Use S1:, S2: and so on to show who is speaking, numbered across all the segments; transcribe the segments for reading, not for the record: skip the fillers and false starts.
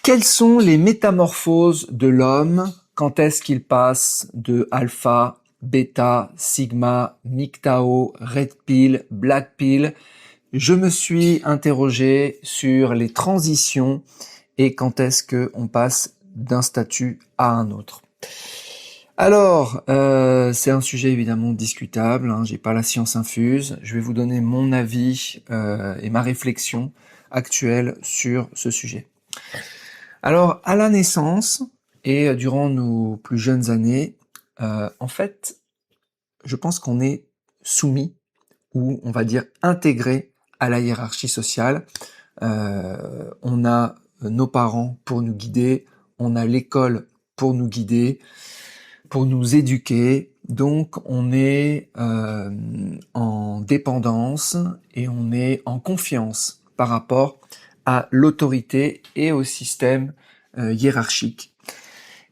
S1: Quelles sont les métamorphoses de l'homme quand est-ce qu'il passe de alpha, bêta, sigma, MGTOW, red pill, black pill? Je me suis interrogé sur les transitions et quand est-ce qu'on passe d'un statut à un autre. Alors, c'est un sujet évidemment discutable, hein, j'ai pas la science infuse, je vais vous donner mon avis et ma réflexion actuelle sur ce sujet. Alors, à la naissance et durant nos plus jeunes années, en fait, je pense qu'on est soumis ou on va dire intégré à la hiérarchie sociale. On a nos parents pour nous guider, on a l'école pour nous guider, pour nous éduquer. Donc, on est en dépendance et on est en confiance par rapport à l'autorité et au système hiérarchique.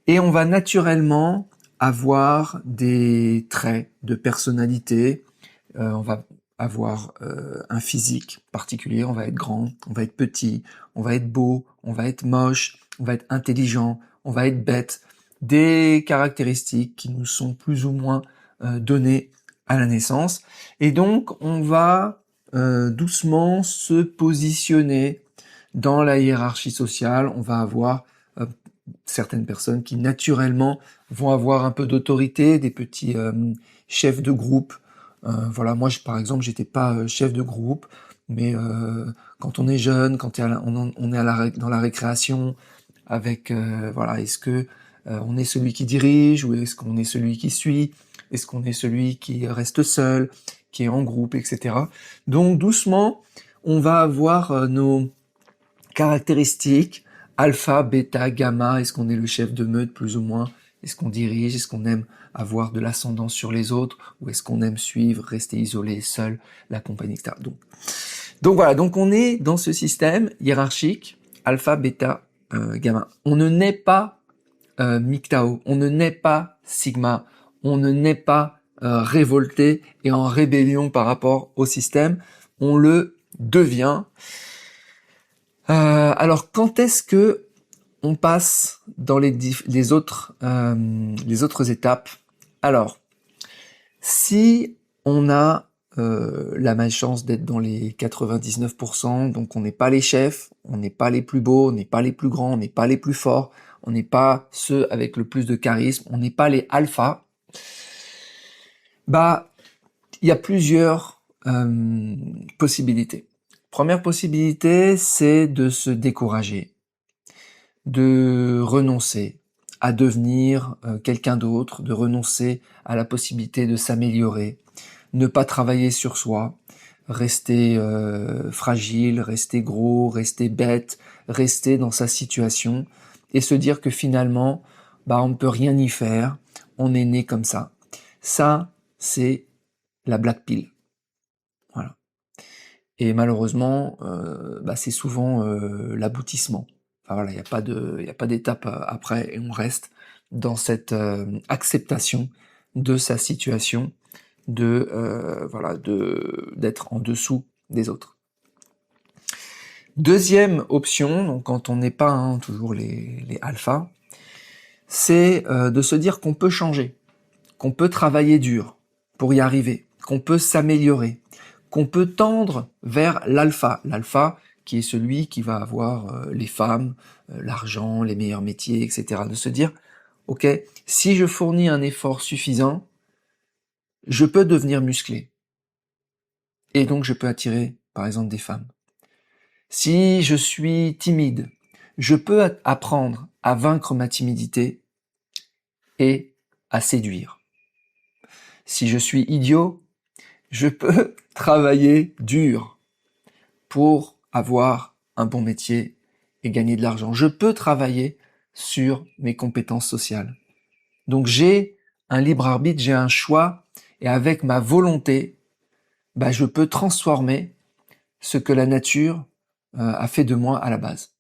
S1: Et on va naturellement avoir des traits de personnalité, on va avoir un physique particulier, on va être grand, on va être petit, on va être beau, on va être moche, on va être intelligent, on va être bête, des caractéristiques qui nous sont plus ou moins données à la naissance. Et donc on va doucement se positionner dans la hiérarchie sociale. On va avoir certaines personnes qui naturellement vont avoir un peu d'autorité, des petits chefs de groupe. Voilà, moi par exemple, j'étais pas chef de groupe, mais quand on est jeune, quand on est dans la récréation, avec voilà, est-ce que on est celui qui dirige ou est-ce qu'on est celui qui suit, est-ce qu'on est celui qui reste seul, qui est en groupe, etc. Donc doucement, on va avoir nos caractéristiques, alpha, bêta, gamma, est-ce qu'on est le chef de meute plus ou moins, est-ce qu'on dirige, est-ce qu'on aime avoir de l'ascendance sur les autres, ou est-ce qu'on aime suivre, rester isolé, seul, la compagnie, etc. Donc voilà, donc on est dans ce système hiérarchique, alpha, bêta, gamma. On ne naît pas MGTOW, on ne naît pas sigma, on ne naît pas révolté et en rébellion par rapport au système, on le devient. Alors, quand est-ce que on passe dans les autres étapes? Alors, si on a la malchance d'être dans les 99%, donc on n'est pas les chefs, on n'est pas les plus beaux, on n'est pas les plus grands, on n'est pas les plus forts, on n'est pas ceux avec le plus de charisme, on n'est pas les alphas, bah, il y a plusieurs possibilités. Première possibilité, c'est de se décourager, de renoncer à devenir quelqu'un d'autre, de renoncer à la possibilité de s'améliorer, ne pas travailler sur soi, rester fragile, rester gros, rester bête, rester dans sa situation et se dire que finalement, bah, on ne peut rien y faire, on est né comme ça. Ça, c'est la black pill. Voilà. Et malheureusement, bah, c'est souvent l'aboutissement. Enfin voilà, il n'y a pas d'étape après et on reste dans cette acceptation de sa situation, d'être en dessous des autres. Deuxième option, donc quand on n'est pas toujours les alphas, c'est de se dire qu'on peut changer, qu'on peut travailler dur pour y arriver, qu'on peut s'améliorer, qu'on peut tendre vers l'alpha. L'alpha qui est celui qui va avoir les femmes, l'argent, les meilleurs métiers, etc. De se dire, ok, si je fournis un effort suffisant, je peux devenir musclé. Et donc je peux attirer, par exemple, des femmes. Si je suis timide, je peux apprendre à vaincre ma timidité et à séduire. Si je suis idiot, je peux travailler dur pour avoir un bon métier et gagner de l'argent. Je peux travailler sur mes compétences sociales. Donc j'ai un libre arbitre, j'ai un choix, et avec ma volonté, bah, je peux transformer ce que la nature a fait de moi à la base.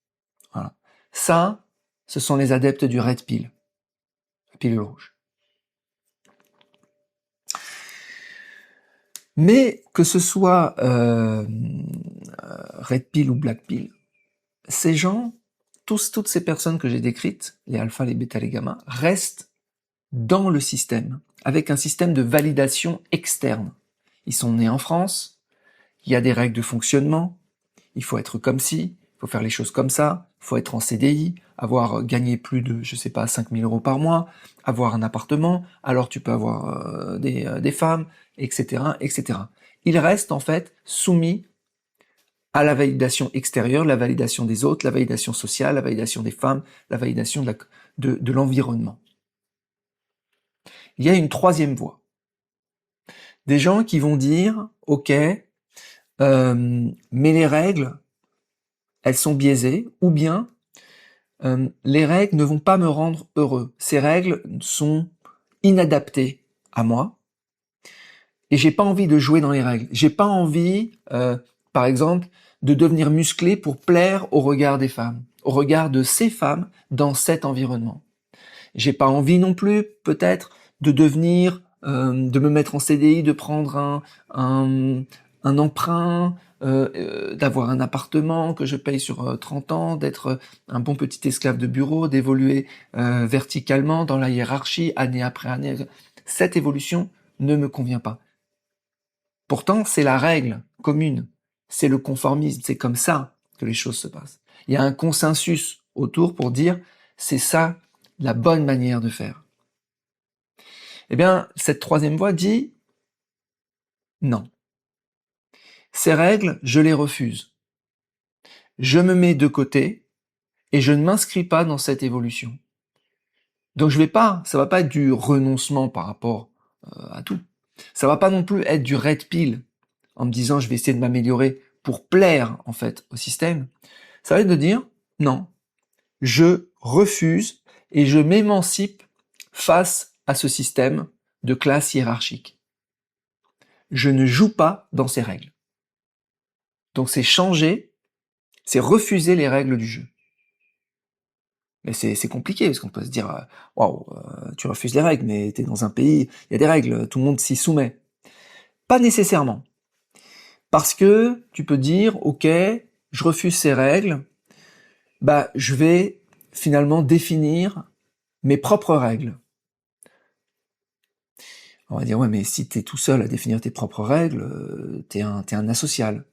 S1: Voilà. Ça, ce sont les adeptes du red pill, la pilule rouge. Mais que ce soit red pill ou black pill, ces gens, toutes ces personnes que j'ai décrites, les alphas, les bêtas, les gammas, restent dans le système, avec un système de validation externe. Ils sont nés en France, il y a des règles de fonctionnement, il faut être comme ci, il faut faire les choses comme ça, il faut être en CDI, avoir gagné plus de, 5 000 euros par mois, avoir un appartement, alors tu peux avoir des femmes, etc., etc. Ils restent en fait soumis à la validation extérieure, la validation des autres, la validation sociale, la validation des femmes, la validation de l'environnement. Il y a une troisième voie. Des gens qui vont dire, ok, mais les règles, elles sont biaisées, ou bien les règles ne vont pas me rendre heureux. Ces règles sont inadaptées à moi, et j'ai pas envie de jouer dans les règles. J'ai pas envie, par exemple, de devenir musclé pour plaire au regard des femmes, au regard de ces femmes dans cet environnement. J'ai pas envie non plus, peut-être, de devenir, de me mettre en CDI, de prendre un emprunt, d'avoir un appartement que je paye sur 30 ans, d'être un bon petit esclave de bureau, d'évoluer verticalement dans la hiérarchie, année après année. Cette évolution ne me convient pas. Pourtant, c'est la règle commune, c'est le conformisme, c'est comme ça que les choses se passent. Il y a un consensus autour pour dire c'est ça la bonne manière de faire. Eh bien, cette troisième voie dit non. Ces règles, je les refuse. Je me mets de côté et je ne m'inscris pas dans cette évolution. Donc ça va pas être du renoncement par rapport à tout. Ça va pas non plus être du red pill en me disant je vais essayer de m'améliorer pour plaire en fait au système. Ça va être de dire non, je refuse et je m'émancipe face à ce système de classe hiérarchique. Je ne joue pas dans ces règles. Donc c'est changer, c'est refuser les règles du jeu. Mais c'est compliqué, parce qu'on peut se dire, waouh, tu refuses les règles, mais t'es dans un pays, il y a des règles, tout le monde s'y soumet. Pas nécessairement. Parce que tu peux dire, ok, je refuse ces règles, bah je vais finalement définir mes propres règles. On va dire, ouais, mais si t'es tout seul à définir tes propres règles, t'es un asocial.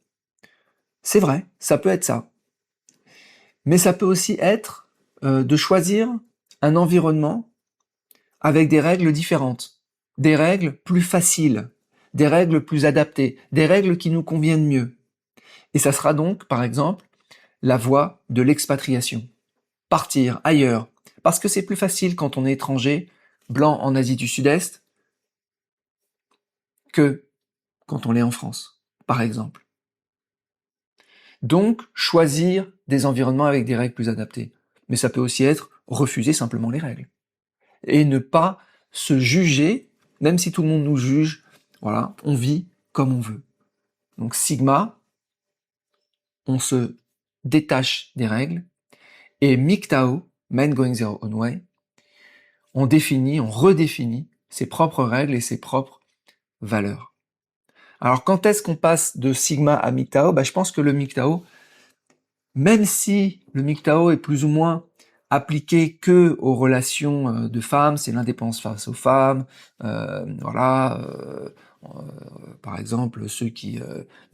S1: C'est vrai, ça peut être ça. Mais ça peut aussi être de choisir un environnement avec des règles différentes, des règles plus faciles, des règles plus adaptées, des règles qui nous conviennent mieux. Et ça sera donc, par exemple, la voie de l'expatriation. Partir ailleurs. Parce que c'est plus facile quand on est étranger, blanc en Asie du Sud-Est, que quand on l'est en France, par exemple. Donc, choisir des environnements avec des règles plus adaptées. Mais ça peut aussi être refuser simplement les règles. Et ne pas se juger, même si tout le monde nous juge, voilà, on vit comme on veut. Donc Sigma, on se détache des règles, et MGTOW, Men Going Their Own Way, on redéfinit ses propres règles et ses propres valeurs. Alors quand est-ce qu'on passe de Sigma à MGTOW? Je pense que le MGTOW, même si le MGTOW est plus ou moins appliqué que aux relations de femmes, c'est l'indépendance face aux femmes, par exemple ceux qui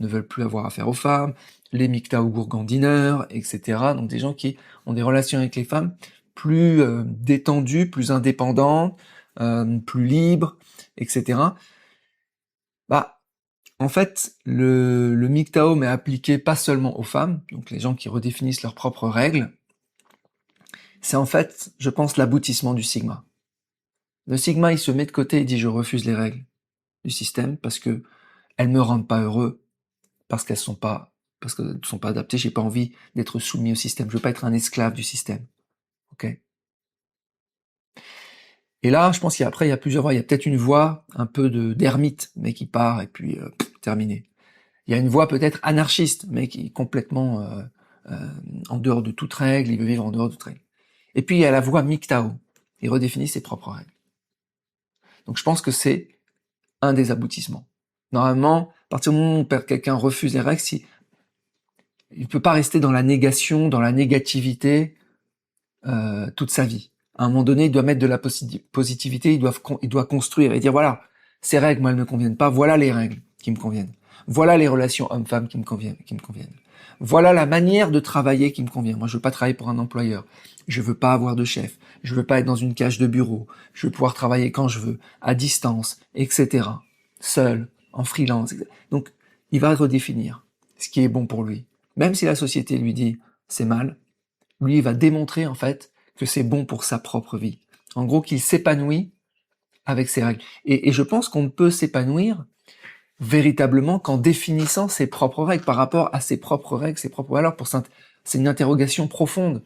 S1: ne veulent plus avoir affaire aux femmes, les MGTOW gourgandineurs, etc. Donc des gens qui ont des relations avec les femmes plus détendues, plus indépendantes, plus libres, etc. En fait, le MGTOW m'est appliqué pas seulement aux femmes, donc les gens qui redéfinissent leurs propres règles. C'est en fait, je pense, l'aboutissement du Sigma. Le Sigma, il se met de côté et dit je refuse les règles du système parce que elles me rendent pas heureux, parce qu'elles sont pas adaptées. J'ai pas envie d'être soumis au système. Je veux pas être un esclave du système. Ok. Et là, je pense qu'après il y a plusieurs voies. Il y a peut-être une voie un peu d'ermite, mais qui part et puis terminé. Il y a une voie peut-être anarchiste, mais qui est complètement en dehors de toute règle, il veut vivre en dehors de toute règle. Et puis il y a la voie MGTOW, il redéfinit ses propres règles. Donc je pense que c'est un des aboutissements. Normalement, à partir du moment où quelqu'un refuse les règles, il ne peut pas rester dans la négation, dans la négativité, toute sa vie. À un moment donné, il doit mettre de la positivité, il doit construire et dire voilà, ces règles, moi, elles ne me conviennent pas, voilà les règles qui me conviennent. Voilà les relations homme-femme qui me conviennent. Voilà la manière de travailler qui me convient. Moi, je veux pas travailler pour un employeur. Je veux pas avoir de chef. Je veux pas être dans une cage de bureau. Je veux pouvoir travailler quand je veux, à distance, etc. Seul, en freelance. Donc, il va redéfinir ce qui est bon pour lui. Même si la société lui dit c'est mal, lui, il va démontrer, en fait, que c'est bon pour sa propre vie. En gros, qu'il s'épanouit avec ses règles. Et je pense qu'on ne peut s'épanouir véritablement qu'en définissant ses propres règles par rapport à ses propres règles, ses propres valeurs. C'est une interrogation profonde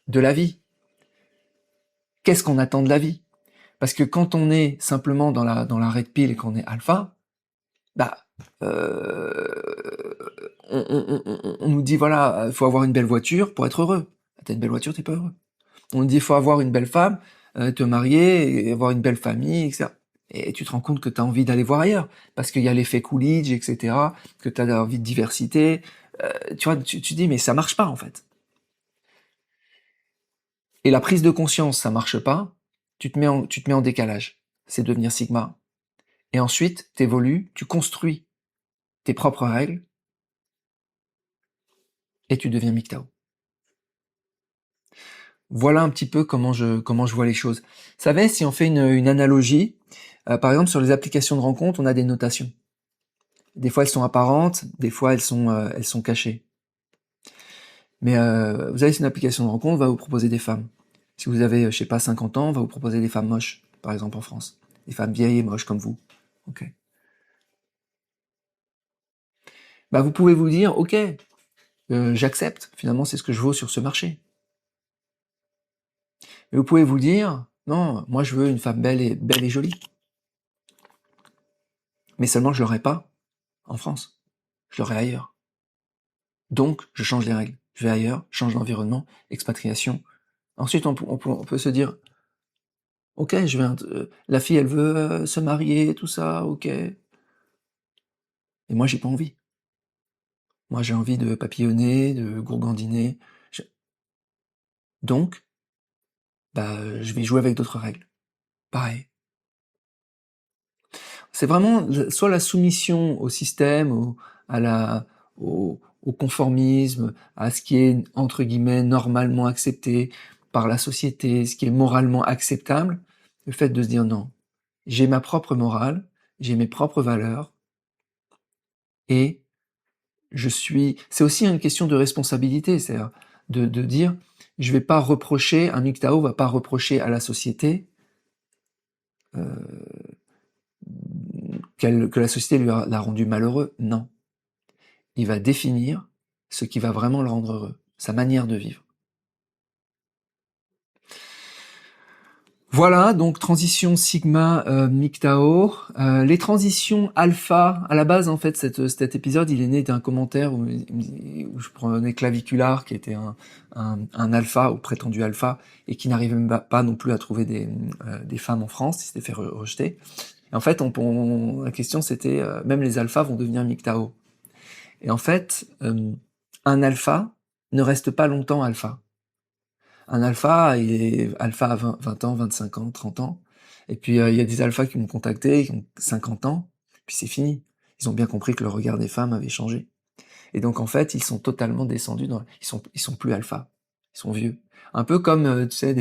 S1: de la vie. Qu'est-ce qu'on attend de la vie? Parce que quand on est simplement dans la red pill et qu'on est alpha, bah, on nous dit voilà, il faut avoir une belle voiture pour être heureux. T'as une belle voiture, t'es pas heureux. On nous dit il faut avoir une belle femme, te marier, et avoir une belle famille, etc. Et tu te rends compte que tu as envie d'aller voir ailleurs, parce qu'il y a l'effet Coolidge, etc., que tu as envie de diversité. Tu vois, tu dis mais ça marche pas en fait. Et la prise de conscience, ça marche pas, tu te mets en décalage. C'est devenir Sigma. Et ensuite, t'évolues, tu construis tes propres règles, et tu deviens MGTOW. Voilà un petit peu comment je vois les choses. Vous savez, si on fait une analogie, par exemple sur les applications de rencontre, on a des notations. Des fois elles sont apparentes, des fois elles sont cachées. Mais vous avez une application de rencontre, va vous proposer des femmes. Si vous avez, je sais pas, 50 ans, on va vous proposer des femmes moches, par exemple en France. Des femmes vieilles et moches comme vous. Ok. Bah vous pouvez vous dire, ok, j'accepte, finalement c'est ce que je vaux sur ce marché. Mais vous pouvez vous dire, non, moi je veux une femme belle et jolie. Mais seulement je l'aurai pas en France. Je l'aurai ailleurs. Donc, je change les règles. Je vais ailleurs, change d'environnement, expatriation. Ensuite, on peut se dire, ok, la fille, elle veut se marier, tout ça, ok. Et moi, j'ai pas envie. Moi, j'ai envie de papillonner, de gourgandiner. Donc, bah, je vais jouer avec d'autres règles. Pareil. C'est vraiment soit la soumission au système, au conformisme, à ce qui est, entre guillemets, normalement accepté par la société, ce qui est moralement acceptable, le fait de se dire non, j'ai ma propre morale, j'ai mes propres valeurs, et c'est aussi une question de responsabilité, c'est-à-dire de dire, je vais pas reprocher, un MGTOW va pas reprocher à la société, euh, que la société l'a rendu malheureux, non. Il va définir ce qui va vraiment le rendre heureux, sa manière de vivre. Voilà, donc transition sigma MGTOW. Les transitions alpha, à la base en fait cet épisode il est né d'un commentaire où je prenais Claviculaire qui était un alpha ou prétendu alpha et qui n'arrivait même pas non plus à trouver des femmes en France, il s'était fait rejeter. Et en fait la question c'était même les alphas vont devenir MGTOW. Et en fait un alpha ne reste pas longtemps alpha. Un alpha, il est alpha à 20 ans, 25 ans, 30 ans. Et puis, il y a des alphas qui m'ont contacté, qui ont 50 ans, puis c'est fini. Ils ont bien compris que le regard des femmes avait changé. Et donc, en fait, ils sont totalement descendus ils sont plus alpha. Ils sont vieux. Un peu comme, tu sais,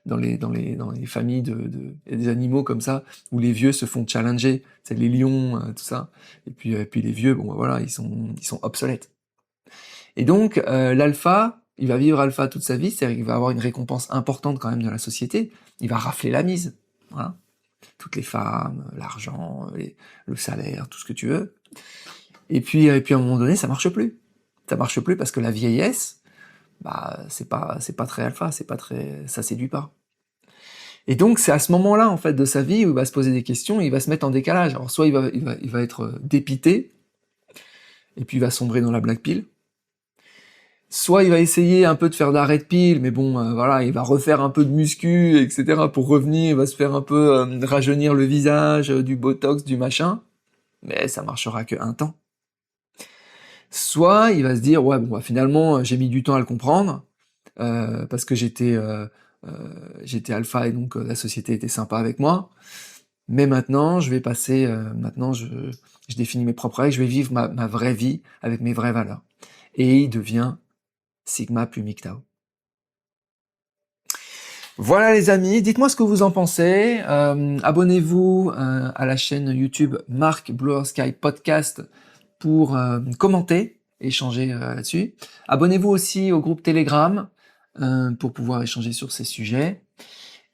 S1: dans les familles il y a des animaux comme ça, où les vieux se font challenger. C'est les lions, tout ça. Et puis les vieux, bon, voilà, ils sont obsolètes. Et donc, l'alpha, il va vivre alpha toute sa vie, c'est-à-dire qu'il va avoir une récompense importante quand même dans la société, il va rafler la mise, voilà. Toutes les femmes, l'argent, le salaire, tout ce que tu veux. Et puis à un moment donné, ça marche plus. Ça marche plus parce que la vieillesse, bah, c'est pas très alpha, ça séduit pas. Et donc, c'est à ce moment-là, en fait, de sa vie où il va se poser des questions, il va se mettre en décalage. Alors, soit il va être dépité, et puis il va sombrer dans la black pill, soit il va essayer un peu de faire de la red pill, mais bon, voilà, il va refaire un peu de muscu, etc. pour revenir, il va se faire un peu rajeunir le visage, du botox, du machin, mais ça marchera que un temps. Soit il va se dire, ouais, bon, bah, finalement, j'ai mis du temps à le comprendre, parce que j'étais alpha et donc la société était sympa avec moi. Mais maintenant, je vais passer, maintenant je définis mes propres règles, je vais vivre ma vraie vie avec mes vraies valeurs. Et il devient Sigma plus MGTOW. Voilà les amis, dites-moi ce que vous en pensez. Abonnez-vous à la chaîne YouTube Marc Blue Sky Podcast pour commenter, échanger là-dessus. Abonnez-vous aussi au groupe Telegram pour pouvoir échanger sur ces sujets.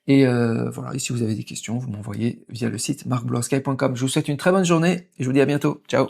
S1: Et voilà, et si vous avez des questions, vous m'envoyez via le site marcbluesky.com. Je vous souhaite une très bonne journée et je vous dis à bientôt. Ciao.